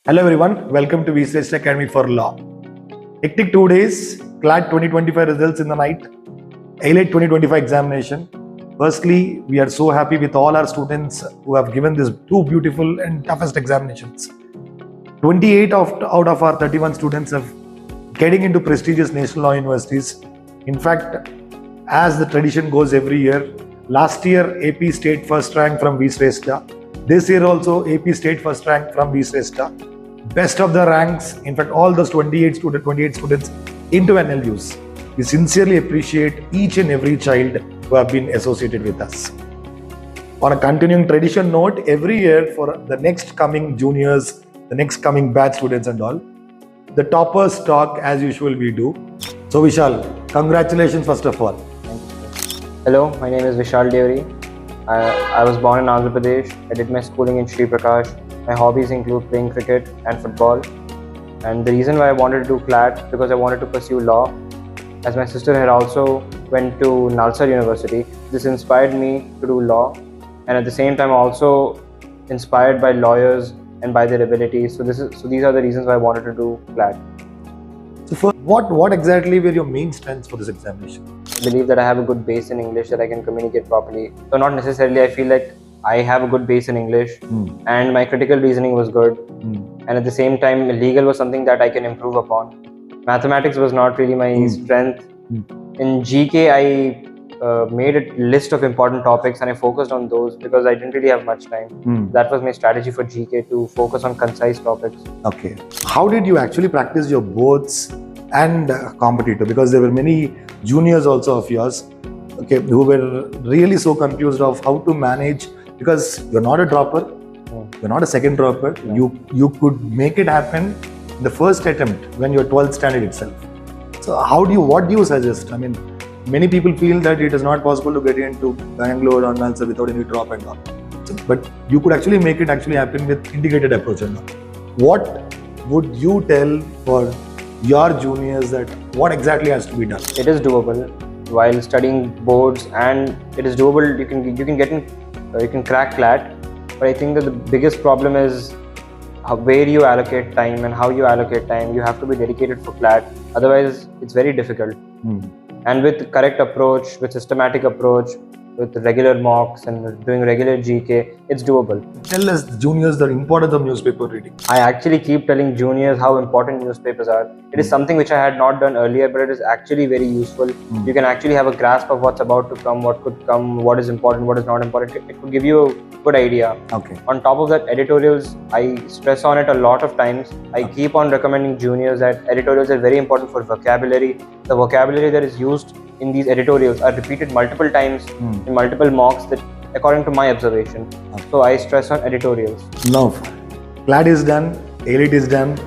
Hello everyone, welcome to VSHRESTA Academy for Law. Hectic 2 days, Clat 2025 results in the night, A-Late 2025 examination. Firstly, we are so happy with all our students who have given these two beautiful and toughest examinations. 28 out of our 31 students have getting into prestigious national law universities. In fact, as the tradition goes every year, last year AP state first rank from VSHRESTA. This year also AP state first rank from VSHRESTA. Best of the ranks, in fact all those 28 students into NLUs. We sincerely appreciate each and every child who have been associated with us. On a continuing tradition note, every year for the next coming juniors, the next coming batch students and all, the toppers talk as usual we do. So Vishal, congratulations first of all. Thank you. Hello, my name is Vishal Deuri. I was born in Andhra Pradesh. I did my schooling in Sri Prakash. My hobbies include playing cricket and football. And the reason why I wanted to do Clat because I wanted to pursue law. As my sister had also went to Nalsar University, this inspired me to do law. And at the same time also inspired by lawyers and by their abilities. So these are the reasons why I wanted to do Clat. So for what exactly were your main strengths for this examination? I believe that I have a good base in English, that I can communicate properly. So not necessarily I feel like I have a good base in English and my critical reasoning was good. And at the same time, legal was something that I can improve upon. Mathematics was not really my strength. In GK, I made a list of important topics and I focused on those because I didn't really have much time. That was my strategy for GK, to focus on concise topics. Okay. How did you actually practice your boards and competitor? Because there were many juniors also of yours, okay, who were really so confused of how to manage, because you're not a dropper, you're not a second dropper. You could make it happen in the first attempt when you're 12th standard itself. So what do you suggest? I mean, many people feel that it is not possible to get into Bangalore or Nalsar without any drop and all. So, but you could actually make it happen with integrated approach and all. What would you tell for your juniors that what exactly has to be done? It is doable while studying boards, and it is doable. You can crack Clat, but I think that the biggest problem is where you allocate time and how you allocate time. You have to be dedicated for Clat, otherwise it's very difficult. And with correct approach, with systematic approach, with regular mocks and doing regular GK, it's doable. Tell us, juniors, the importance of newspaper reading. I actually keep telling juniors how important newspapers are. It is something which I had not done earlier, but it is actually very useful. You can actually have a grasp of what's about to come, what could come, what is important, what is not important. It could give you a good idea. Okay. On top of that, editorials, I stress on it a lot of times. I keep on recommending juniors that editorials are very important for vocabulary. The vocabulary that is used in these editorials are repeated multiple times in multiple mocks, that according to my observation. So I stress on editorials. Now, Clat is done, A-Late is done,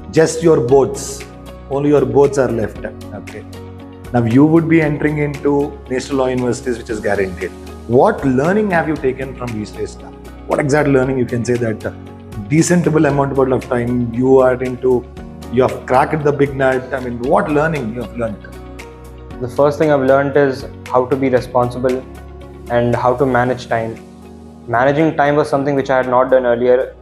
just your boards. Only your boards are left. Okay. Now you would be entering into national law universities, which is guaranteed. What learning have you taken from VSHRESTA? What exact learning you can say that decentable amount of time you have cracked the big nut? I mean, what learning you have learned? The first thing I've learned is how to be responsible and how to manage time. Managing time was something which I had not done earlier.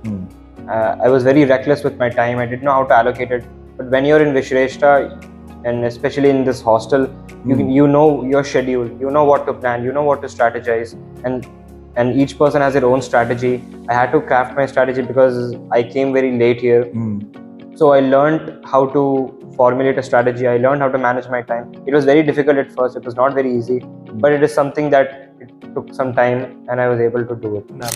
I was very reckless with my time. I didn't know how to allocate it. But when you're in VSHRESTA, and especially in this hostel, you know your schedule, you know what to plan, you know what to strategize, and each person has their own strategy. I had to craft my strategy because I came very late here. So I learned how to formulate a strategy. I learned how to manage my time. It was very difficult at first. It was not very easy, but it is something that it took some time and I was able to do it. Now,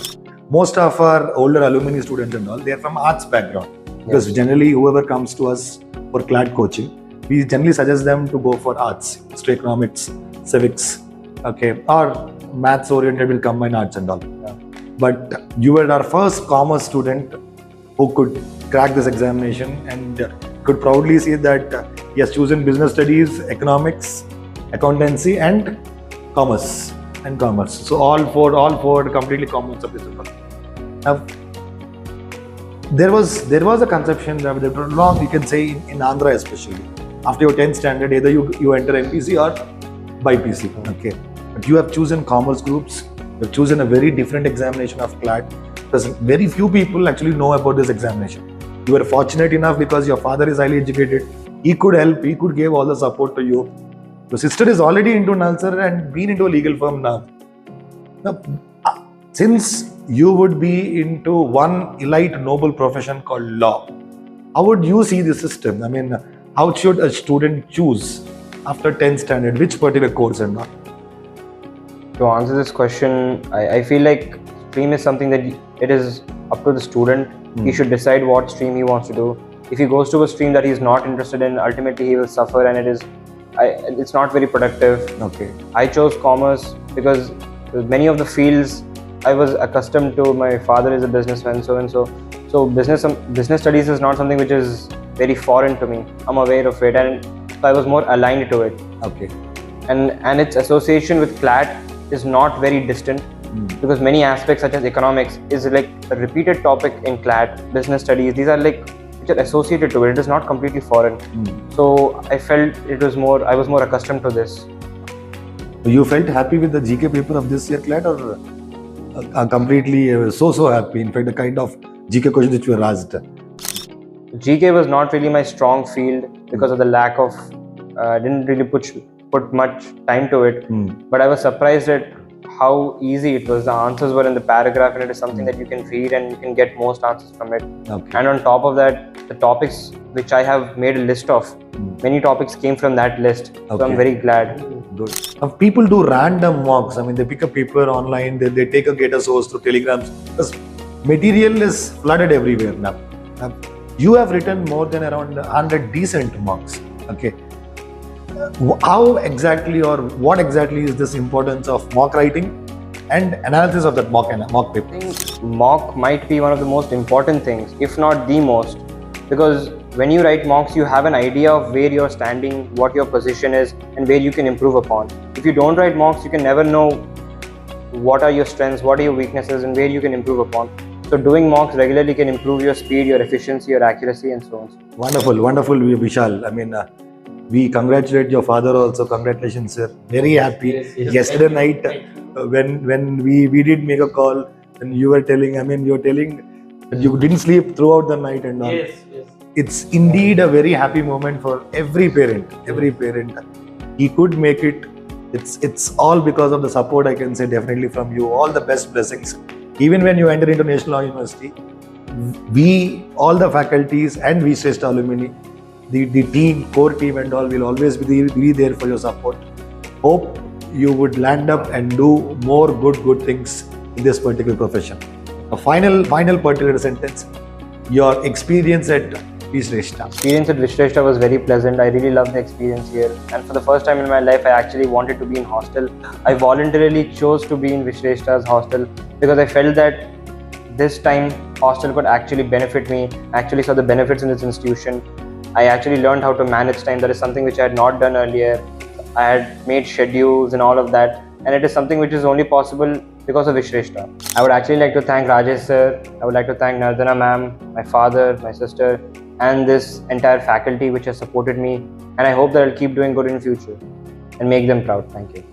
most of our older alumni students and all, they are from arts background. Because generally whoever comes to us for Clat coaching, we generally suggest them to go for arts, history, economics, civics, okay, or maths oriented will combine arts and all. But you were our first commerce student who could crack this examination and could proudly say that he has chosen business studies, economics, accountancy and commerce. So all four completely common subjects. Now, there was a conception that there were long, you can say in Andhra especially. After your 10th standard, either you enter MPC or BPC. Okay. But you have chosen commerce groups. You have chosen a very different examination of Clat because very few people actually know about this examination. You were fortunate enough because your father is highly educated. He could help, he could give all the support to you. Your sister is already into Nalsar and been into a legal firm now. Now, since you would be into one elite noble profession called law, how would you see the system? I mean, how should a student choose after 10th standard, which particular course and not? To answer this question, I feel like stream is something that it is up to the student. He should decide what stream he wants to do. If he goes to a stream that he's not interested in, ultimately he will suffer, and it's not very productive. Okay. I chose commerce because many of the fields I was accustomed to. My father is a businessman, so and so. So business studies is not something which is very foreign to me. I'm aware of it, and so I was more aligned to it. Okay. And its association with Clat is not very distant, because many aspects such as economics is like a repeated topic in Clat. Business studies, these are like which are associated to it. It is not completely foreign. So I felt I was more accustomed to this. You felt happy with the GK paper of this year, Clat, or completely so happy? In fact, the kind of GK questions which were asked. GK was not really my strong field because of the lack of. I didn't really put much time to it. But I was surprised at how easy it was. The answers were in the paragraph, and it is something that you can read and you can get most answers from it. Okay. And on top of that, the topics which I have made a list of, many topics came from that list. So I'm very glad. Good. Now, people do random mocks. I mean, they pick a paper online, they take a data source through telegrams. Because material is flooded everywhere now. You have written more than around 100 decent mocks. Okay. How exactly or what exactly is this importance of mock writing and analysis of that mock paper? I think mock might be one of the most important things, if not the most, because when you write mocks, you have an idea of where you're standing, what your position is, and where you can improve upon. If you don't write mocks, you can never know what are your strengths, what are your weaknesses, and where you can improve upon. So doing mocks regularly can improve your speed, your efficiency, your accuracy, and so on. Wonderful, Vishal. I mean, we congratulate your father also. Congratulations, sir. Very happy. Yes, Yesterday night, when we did make a call, and you were telling, that you didn't sleep throughout the night and all. Yes. It's indeed a very happy moment for every parent. He could make it. It's all because of the support, I can say, definitely from you. All the best blessings. Even when you enter into National Law University, we, all the faculties and VSHRESTA alumni, the team, core team and all will always be there for your support. Hope you would land up and do more good things in this particular profession. A final particular sentence. Your experience at VSHRESTA. Experience at VSHRESTA was very pleasant. I really loved the experience here, and for the first time in my life, I actually wanted to be in hostel. I voluntarily chose to be in VSHRESTA's hostel because I felt that this time hostel could actually benefit me. I actually saw the benefits in this institution. I actually learned how to manage time. That is something which I had not done earlier. I had made schedules and all of that, and it is something which is only possible because of VSHRESTA. I would actually like to thank Rajesh sir. I would like to thank Nardana ma'am, my father, my sister, and this entire faculty which has supported me. And I hope that I'll keep doing good in future and make them proud. Thank you.